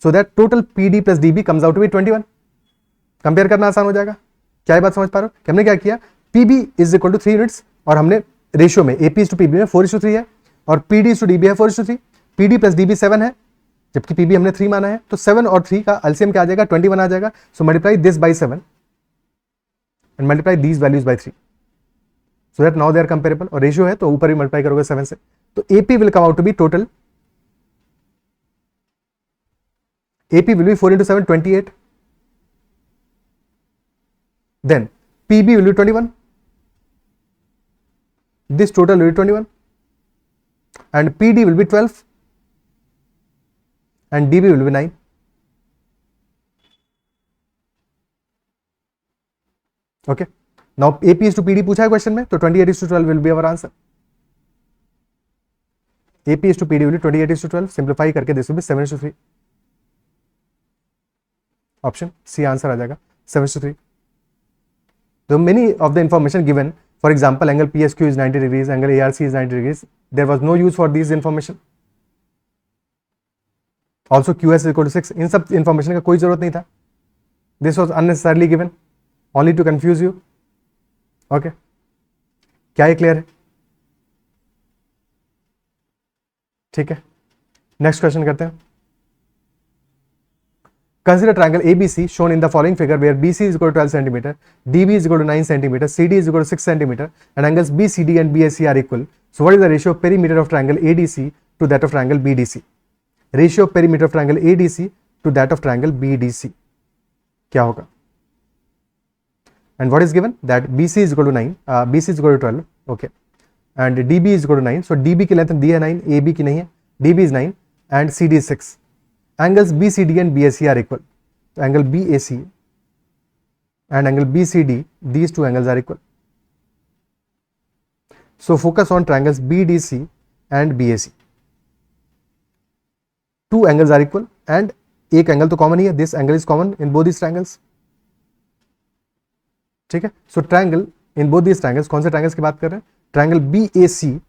So that total PD plus DB comes out to be 21. Compare करना आसान हो जाएगा. क्या ये बात समझ पा रहे हो कि हमने क्या किया? PB is equal to 3 units, और हमने रेशियो में AP टू PB में 4:3 है, और PD टू DB है 4:3. PD प्लस DB 7 है, जबकि PB हमने 3 माना है, तो 7 और 3 का एलसीएम क्या आ जाएगा? 21 आ जाएगा. So multiply this by 7 and multiply these values by 3. So that now they are comparable, और रेशियो है तो ऊपर भी मल्टीप्लाई करोगे 7 से, तो AP will come out to be total, AP will be 4 into 7, 28. Then PB will be 21. This total will be 21, and PD will be 12, and DB will be 9. Okay. Now AP is to PD पूछा है question में, तो 28:12 will be our answer. AP is to PD will be 28:12. Simplify करके this will be 7:3. Option C answer आ जाएगा 7:3. तो many of the information given, for example angle PSQ is 90 degrees, angle ARC is 90 degrees. There was no use for these information. Also QS is equal to 6. इन सब information का कोई जरूरत नहीं था. This was unnecessarily given only to confuse you. Okay, क्या ये clear है? ठीक है, नेक्स्ट क्वेश्चन करते हैं. Consider triangle ABC shown in the following figure where BC is equal to 12 cm, DB is equal to 9 cm, CD is equal to 6 cm, and angles BCD and BAC are equal. So what is the ratio of perimeter of triangle ADC to that of triangle BDC? Ratio of perimeter of triangle ADC to that of triangle BDC क्या होगा? And what is given? That BC is equal to 9, BC is equal to 12, okay, and DB is equal to 9. So DB की length दी है 9, AB की नहीं है. DB is 9 and CD is 6. Angles BCD and BAC are equal. So angle BAC and angle BCD, these two angles are equal. So focus on triangles BDC and BAC. Two angles are equal and एक angle तो common ही है. This angle is common in both these triangles. ठीक है. So triangle in both these triangles, कौन से triangles की बात कर रहे हैं? Triangle BAC,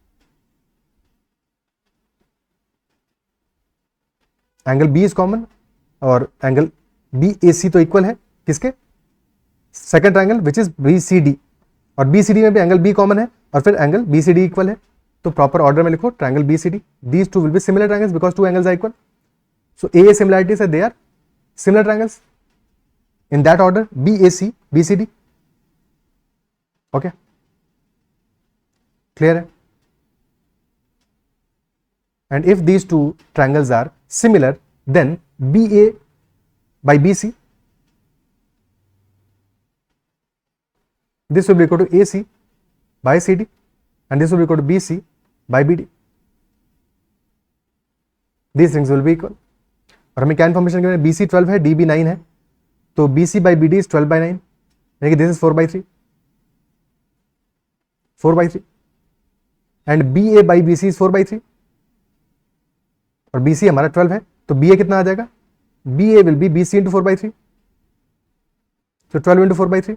angle B is common, और एंगल BAC तो इक्वल है किसके? Second triangle which is BCD, और BCD में भी एंगल B कॉमन है, और फिर एंगल BCD इक्वल है. तो प्रॉपर ऑर्डर में लिखो triangle BCD. These two will be similar triangles because two angles are equal. So AA similarities है, they are similar triangles in that order, BAC, BCD. Okay, clear है? And if these two triangles are similar, then BA by BC, this will be equal to AC by CD, and this will be equal to BC by BD. These things will be equal. और हमें क्या information given है? BC 12 है, DB 9 है, तो BC by BD is 12 by 9, यानी कि this is 4/3, 4/3, and BA by BC is 4/3, और BC हमारा 12 है, तो BA कितना आ जाएगा? BA will be BC into 4/3, so 12 into 4/3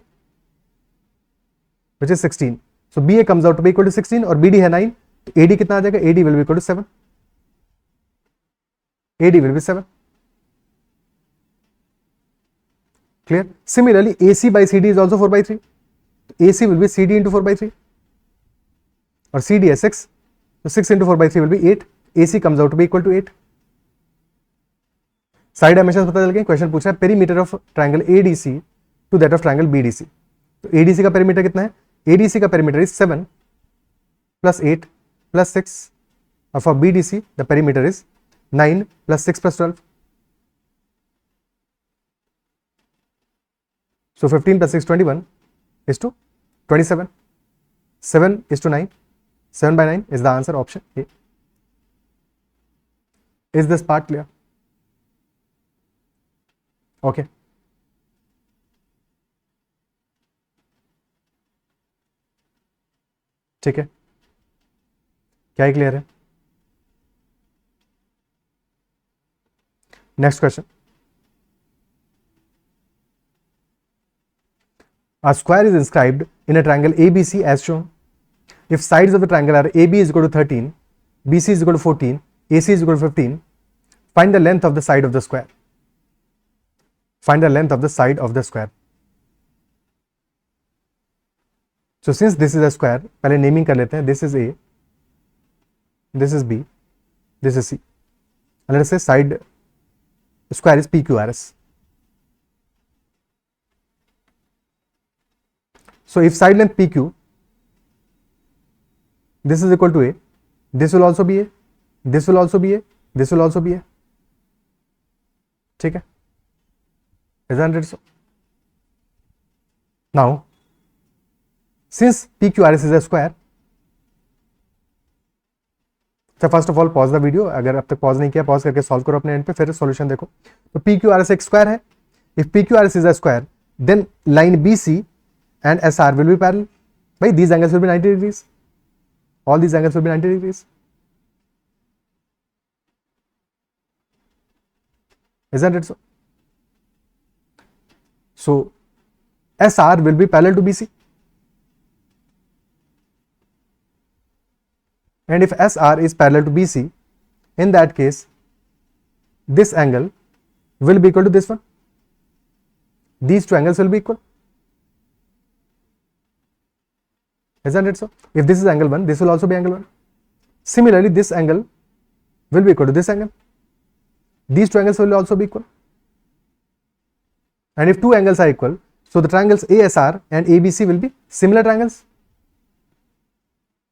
which is 16. So BA comes out to be equal to 16, और BD है 9, तो AD कितना आ जाएगा? AD will be equal to 7. AD will be 7. Clear? Similarly, AC by CD is also 4 by 3. AC will be CD into 4 by 3. Or CD is 6. So 6 into 4 by 3 will be 8. AC comes out to be equal to 8. Side dimensions पता चल गए. Question पूछ रहा है perimeter of triangle ADC to that of triangle BDC. तो ADC का perimeter कितना है? ADC का पेरीमीटर इज 7 plus 8 plus 6. और for BDC the perimeter is 9 plus 6 plus 12. So 15 plus 6 21 is to 27. 7 is to 9. 7 by 9 is the answer, option A. Is this part clear? Okay. ठीक है, क्या ही clear है? Next question. A square is inscribed in a triangle ABC as shown. If sides of the triangle are AB is equal to 13, BC is equal to 14, AC is equal to 15, find the length of the side of the square. Find the length of the side of the square. So since this is a square, पहले naming कर लेते हैं. This is A, this is B, this is C. And let us say side square is PQRS. So if side length PQ, this is equal to A, this will also be A, this will also be A, this will also be A. ठीक है? Isn't it so? Now, since PQRS is a square, so first of all pause the video. अगर अब तक pause नहीं किया, pause करके solve करो अपने एंड पे, फिर सॉल्यूशन देखो. तो PQRS एक स्क्वायर है. If PQRS is a square, then line BC and SR will be parallel. By these angles will be 90 degrees. All these angles will be 90 degrees. Isn't it so? So SR will be parallel to BC. And if SR is parallel to BC, in that case, this angle will be equal to this one. These two angles will be equal. Isn't it so? If this is angle 1, this will also be angle 1. Similarly, this angle will be equal to this angle. These two angles will also be equal. And if two angles are equal, so the triangles ASR and ABC will be similar triangles.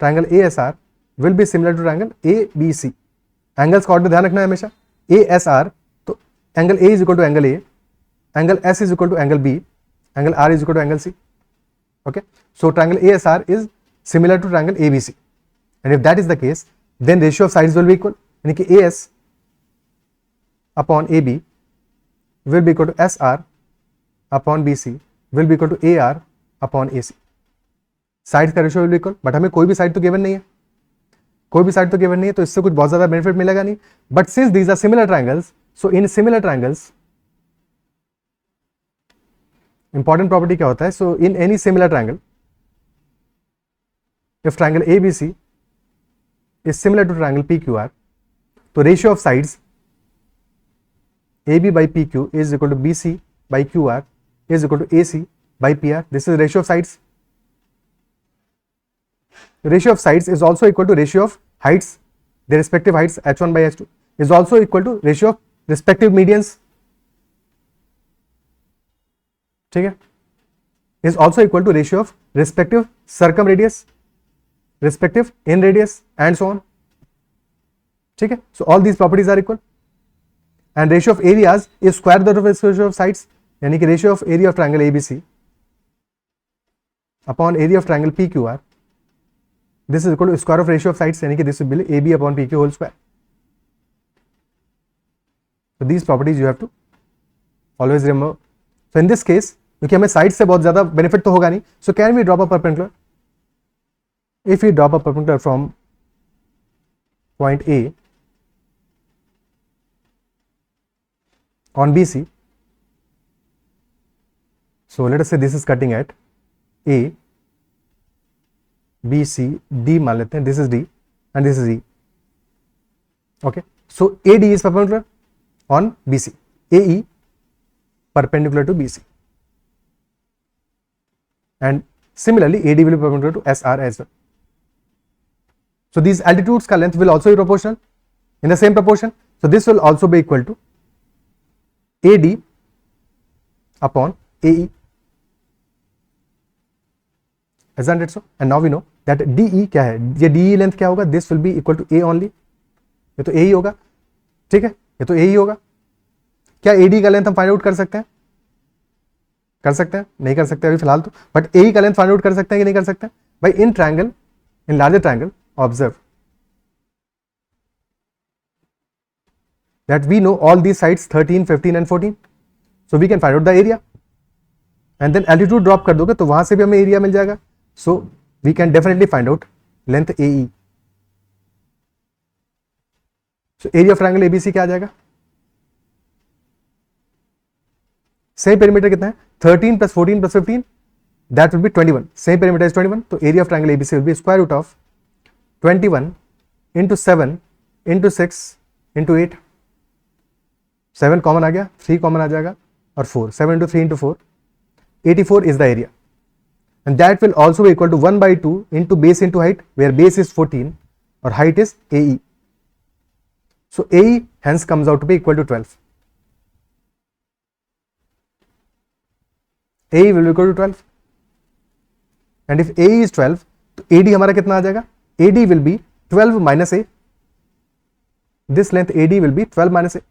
Triangle ASR will be similar to triangle ABC. Angles coordinate ध्यान रखना है हमेशा. ASR, तो angle A is equal to angle A, angle S is equal to angle B, angle R is equal to angle C. Okay, so triangle ASR is similar to triangle ABC, and if that is the case, then ratio of sides will be equal. यानी कि AS upon AB will be equal to SR upon BC will be equal to AR upon AC. Side का ratio will be equal, but हमें कोई भी side तो given नहीं है, कोई भी साइड तो गिवन नहीं है, तो इससे कुछ बहुत ज्यादा बेनिफिट मिलेगा नहीं. But since these are similar triangles, so in similar triangles important property क्या होता है? So in any similar triangle, if triangle ABC is similar to triangle PQR, तो ratio of sides AB by PQ is equal to BC by QR is equal to AC by PR. This is ratio of sides. Ratio of sides is also equal to ratio of heights, their respective heights h1 by h2 is also equal to ratio of respective medians. ठीक है, is also equal to ratio of respective circumradius, respective in radius and so on. ठीक है, so all these properties are equal. And ratio of areas is square root of ratio of sides, यानी कि ratio of area of triangle ABC upon area of triangle PQR, this is equal to square of ratio of sides, यानी कि this will be AB upon PQ whole square. So these properties you have to always remember. So in this case, क्योंकि हमें side से बहुत ज्यादा benefit तो होगा नहीं, so can we drop a perpendicular? If we drop a perpendicular from point A on BC, so let us say this is cutting at A, B, C, D मान लेते हैं, this is D and this is E. Okay, so AD is perpendicular, on BC. AE perpendicular to BC. And similarly, AD will be perpendicular to SR as well. So these altitudes ka length will also be proportional in the same proportion. So this will also be equal to AD upon AE. Isn't it so? And now we know that DE क्या है, ये DE length क्या होगा, this will be equal to A only. ये तो A ही होगा, ठीक है, ये तो A ही होगा. क्या AD का लेंथ हम फाइंड आउट कर सकते हैं? कर सकते हैं? नहीं कर सकते अभी फिलहाल तो, बट AE का लेंथ फाइंड आउट कर सकते हैं कि नहीं कर सकते हैं भाई? In triangle, in larger triangle, observe that we know all these sides 13, 15 and 14, so we can find out the area. And then altitude drop कर दोगे तो वहां से भी हमें एरिया मिल जाएगा. So we can definitely find out length AE. So area of triangle ABC क्या आ जाएगा? सेम पेरीमीटर कितना है? 13 plus 14 plus 15, that will be 21. Same perimeter is 21. तो area of triangle ABC will be square root of 21 into 7 into 6 into 8. 7 common आ गया, 3 common आ जाएगा और 4. 7 into 3 into 4, 84 is the area. And that will also be equal to 1 by 2 into base into height, where base is 14 or height is AE. So AE hence comes out to be equal to 12. AE will be equal to 12. And if AE is 12, तो AD हमारा कितना आ जाएगा? AD will be 12 minus A. This length AD will be 12 minus A.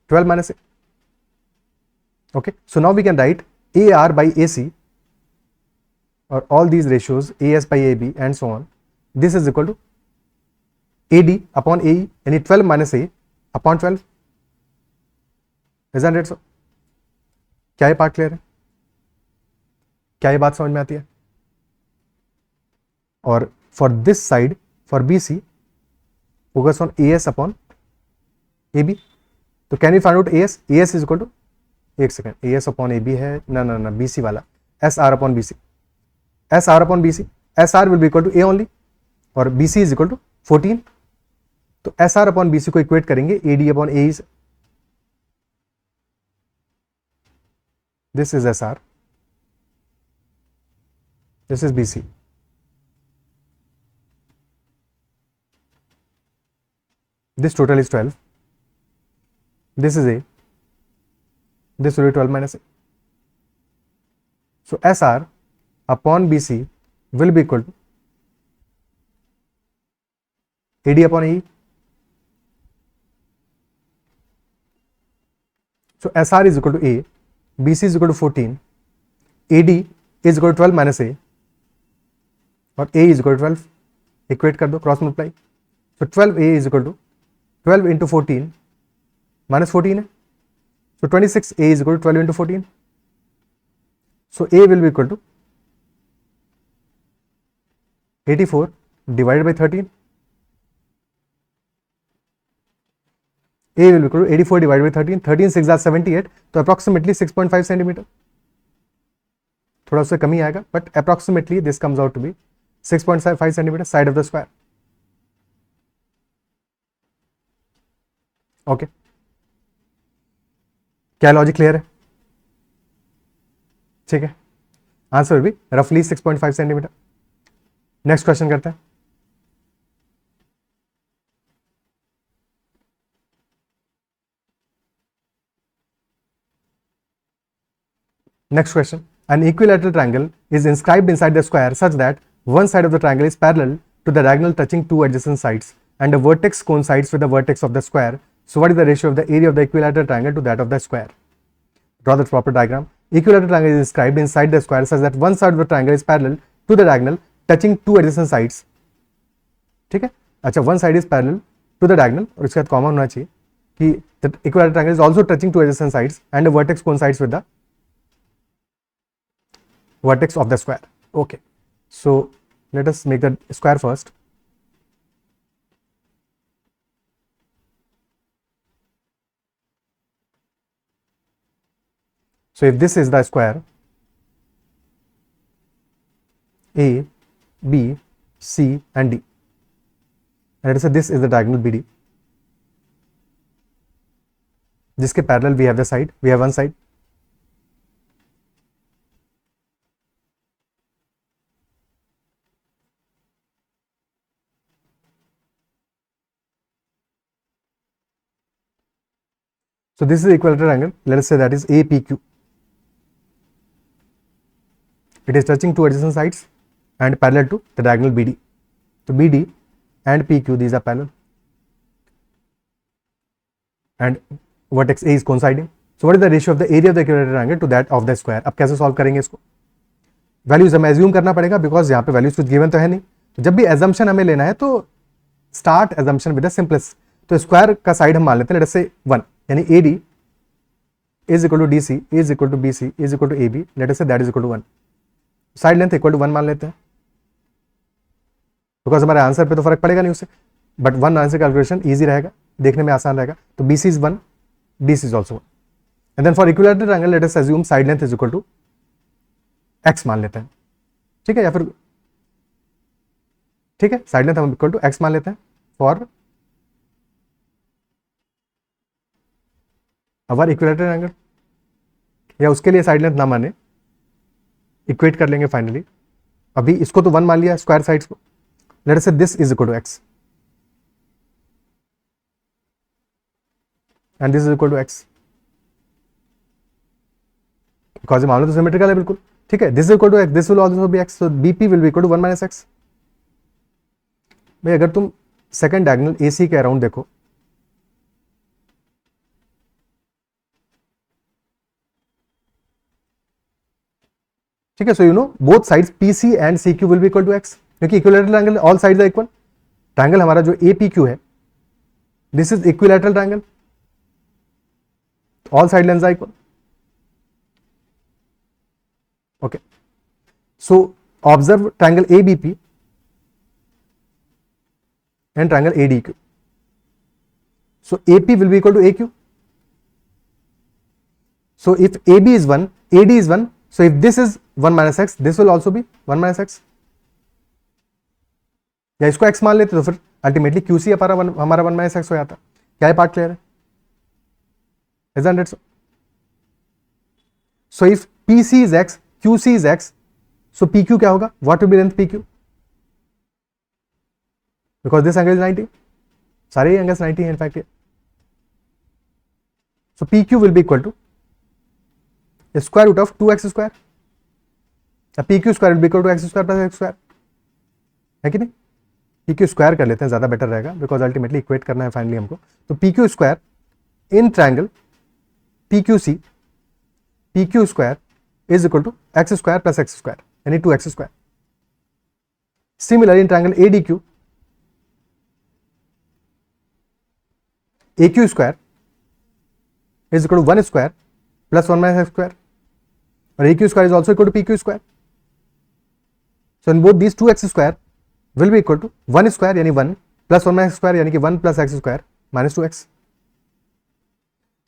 12 minus A. Okay, so now we can write AR by AC, or all these ratios AS by AB and so on. This is equal to AD upon AE, यानी 12 minus A upon 12. Isn't it so? क्या ये part clear है? क्या ये बात समझ में आती है? और for this side, for BC, focus on AS upon AB. तो can you find out AS? AS is equal to, एक सेकेंड, AS अपॉन AB है ना, BC वाला, SR upon BC. SR upon BC, SR will be equal to A only और BC is equal to 14. तो SR upon BC को equate करेंगे AD upon AE से. This is SR, this is BC. This total is 12. This is A. This will be 12 minus A. So SR upon BC will be equal to AD upon AE. So SR is equal to A, BC is equal to 14, AD is equal to 12 minus A, और A is equal to 12. Equate कर दो, cross multiply. So 12A is equal to 12 into 14 minus 14 है. So 26A is equal to 12 into 14. So A will be equal to 84 divided by 13. A will be equal to 84 divided by 13. 13 6 are 78, तो approximately 6.5 centimetre. थोड़ा उससे कमी आएगा, but approximately this comes out to be 6.5 centimetre side of the square. Okay, क्या logic clear है? ठीक है, answer भी रफली 6.5 सेंटीमीटर. नेक्स्ट क्वेश्चन करते हैं. Next question. An equilateral triangle is inscribed inside the square such that one side of the triangle is parallel to the diagonal touching two adjacent sides and a vertex coincides with the vertex of the square. So what is the ratio of the area of the equilateral triangle to that of the square? Draw the proper diagram. Equilateral triangle is inscribed inside the square such that one side of the triangle is parallel to the diagonal touching two adjacent sides. ठीक है, अच्छा, one side is parallel to the diagonal और इसके बाद common होना चाहिए कि the equilateral triangle is also touching two adjacent sides and a vertex coincides with the vertex of the square. Okay, so let us make the square first. So if this is the square A, B, C and D, and let us say this is the diagonal BD. जिसके parallel we have the side, we have one side. So this is the equilateral angle. Let us say that is APQ. It is touching two adjacent sides and parallel to the diagonal BD. So BD and PQ, these are parallel. And vertex A is coinciding. So what is the ratio of the area of the equilateral angle to that of the square? अब कैसे solve करेंगे इसको? Values हमें assume करना पड़ेगा because यहाँ पे values कुछ गिवन तो है नहीं. तो जब भी एजम्पशन हमें लेना है तो start assumption with the simplest. तो स्क्वायर का साइड हम मान लेते हैं, लेट अस से 1, यानी AD is equal to DC is equal to BC is equal to AB. Let us say that is equal to 1. Side length equal to 1 मान लेते हैं बिकॉज हमारे आंसर पे तो फर्क पड़ेगा नहीं उससे, बट 1 आंसर कैलकुलेशन ईजी रहेगा, देखने में आसान रहेगा. तो BC is 1, DC is also 1. And then for equilateral angle let us assume side length is equal to x मान लेते हैं. ठीक है, या फिर ठीक है, साइड लेंथ हम इक्वल टू x मान लेते हैं फॉर अवर इक्विलैटरल एंगल, या उसके लिए साइड लेंथ ना माने, इक्वेट कर लेंगे फाइनली. अभी इसको तो 1 मान लिया स्क्वायर साइड्स को. Let us say this is equal to x and this is equal to x because मामला तो सिमेट्रिकल है बिल्कुल. ठीक है, this is equal to x, this will also be x, so BP will be equal to 1 minus x. भाई अगर तुम second diagonal AC के अराउंड देखो, ठीक है, so you know both sides PC and CQ will be equal to x, क्योंकि equilateral angle all sides are equal. Triangle हमारा जो APQ है, this is equilateral triangle, all side length are equal. Okay, so observe triangle ABP and triangle ADQ. So AP will be equal to AQ. So if AB is 1, AD is 1, so if this is 1 minus x, this will also be 1 minus x. या इसको x मान लेते तो फिर ultimately QC हमारा 1 minus x हो जाता. क्या ये पार्ट क्लियर है? Isn't it so? So if PC is x, QC is x, so PQ क्या होगा? What will be length PQ? Because this angle is 90. सारे angles 90 हैं in fact. So PQ will be equal to the square root of 2x square. The PQ square will be equal to x square plus x square. है कि नहीं? PQ square कर लेते हैं, ज़्यादा better रहेगा बिकॉज अल्टीमेटली इक्वेट करना है फाइनली हमको. तो PQ square in triangle PQC, PQ square is equal to x square plus x square, यानी 2x square. Similarly in triangle ADQ, AQ square is equal to 1 square plus 1 minus x square, or AQ square is also equal to PQ square. So in both these 2x square will be equal to 1 square यानी 1 plus 1 minus x square यानी कि 1 plus x square minus 2x.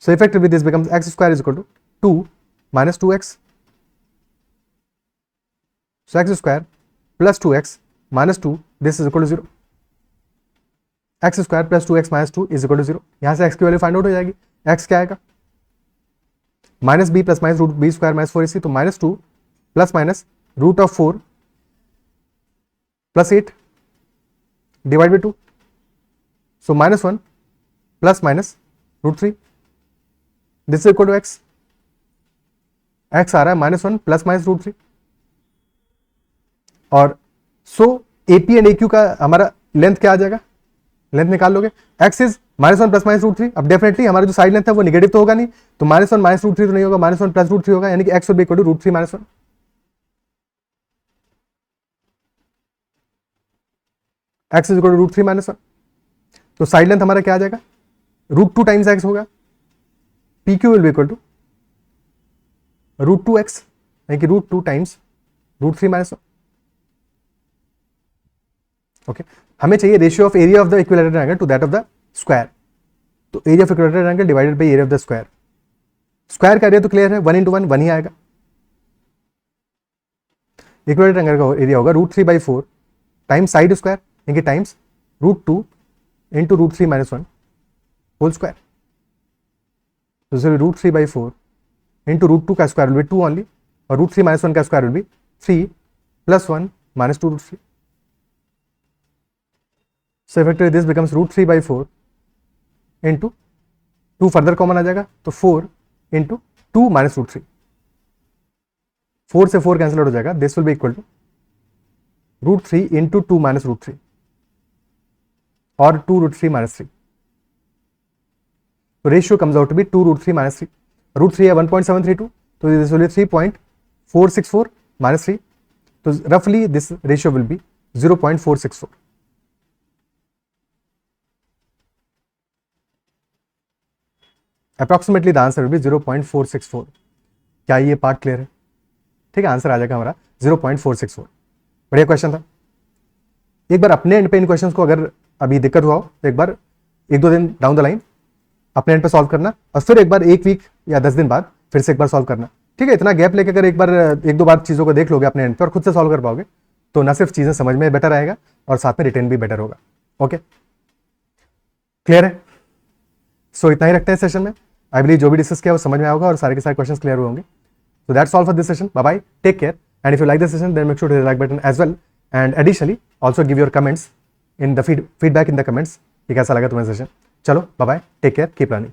So effectively this becomes x square is equal to 2 minus 2x. So x square plus 2x minus 2, this is equal to 0. x square plus 2x minus 2 is equal to 0. यहाँ से x की value find out हो जाएगी. x क्या आएगा? Minus B plus minus root B square minus 4ac, तो minus 2 plus minus root of 4 plus 8 divide by 2, so minus 1 plus minus root 3, this is equal to x. x आ रहा है minus 1 plus minus root 3, और सो AP and AQ का हमारा length क्या आ जाएगा? लेंथ निकाल लोगे. x is -1 plus minus root 3. अब डेफिनेटली हमारा जो साइड लेंथ है वो निगेटिव तो होगा नहीं, तो -1 माइनस रूट 3 तो नहीं होगा, -1 प्लस रूट 3 होगा, यानी कि x will be equal to root 3 minus 1. x is equal to root 3 minus 1. तो साइड लेंथ हमारा क्या आ जाएगा? रूट 2 टाइम्स x होगा. PQ will be equal to root 2x, यानी कि root 2 times root 3 minus 1. Okay, हमें चाहिए ratio of area of the equilateral triangle to that of the square. तो area of equilateral triangle divided by area of the square. Square का area तो clear है, 1 into 1 1 ही आएगा. Equilateral triangle का area होगा root 3 by 4 times side square, यानी times root 2 into root 3 minus 1 whole square. So this will be root 3 by 4 into root 2 का square will be 2 only, और root 3 minus 1 का square will be 3 plus 1 minus 2 root 3. So effectively this becomes root 3 by 4 into 2 further common आ जाएगा, तो 4 into 2 minus root 3. 4 से 4 cancel हो जाएगा. This will be equal to root 3 into 2 minus root 3 or 2 root 3 minus 3. So ratio comes out to be 2 root 3 minus 3. Root 3 है 1.732, so this will be 3.464 minus 3. So roughly this ratio will be 0.464. Approximately the answer will be 0.464. क्या ये part clear है? ठीक है, answer आ जाएगा हमारा 0.464. बढ़िया क्वेश्चन था. एक बार अपने एंड पे इन क्वेश्चंस को अगर अभी दिक्कत हुआ हो तो एक बार 1-2 दिन डाउन द लाइन अपने एंड पे सॉल्व करना, और फिर एक बार 1 वीक या 10 दिन बाद फिर से एक बार सॉल्व करना. ठीक है, इतना गैप लेकर अगर एक बार 1-2 बार चीज़ों को देख लोगे अपने एंड पे और खुद से सॉल्व कर पाओगे तो ना सिर्फ चीज़ें समझ में बेटर आएगा और साथ में रिटेन भी बेटर होगा. ओके, क्लियर है? सो इतना ही रखते हैं सेशन में. आई बिलीव जो भी डिस्कस किया वो समझ में आएगा और सारे के सारे क्वेश्चन क्लियर होंगे. So that's all for this session. Bye bye. Take care. And if you like this session, then make sure to hit the like button as well. And additionally, also give your comments in the feedback in the comments. कि कैसा लगा तुम्हें session. चलो, bye bye. Take care. Keep learning.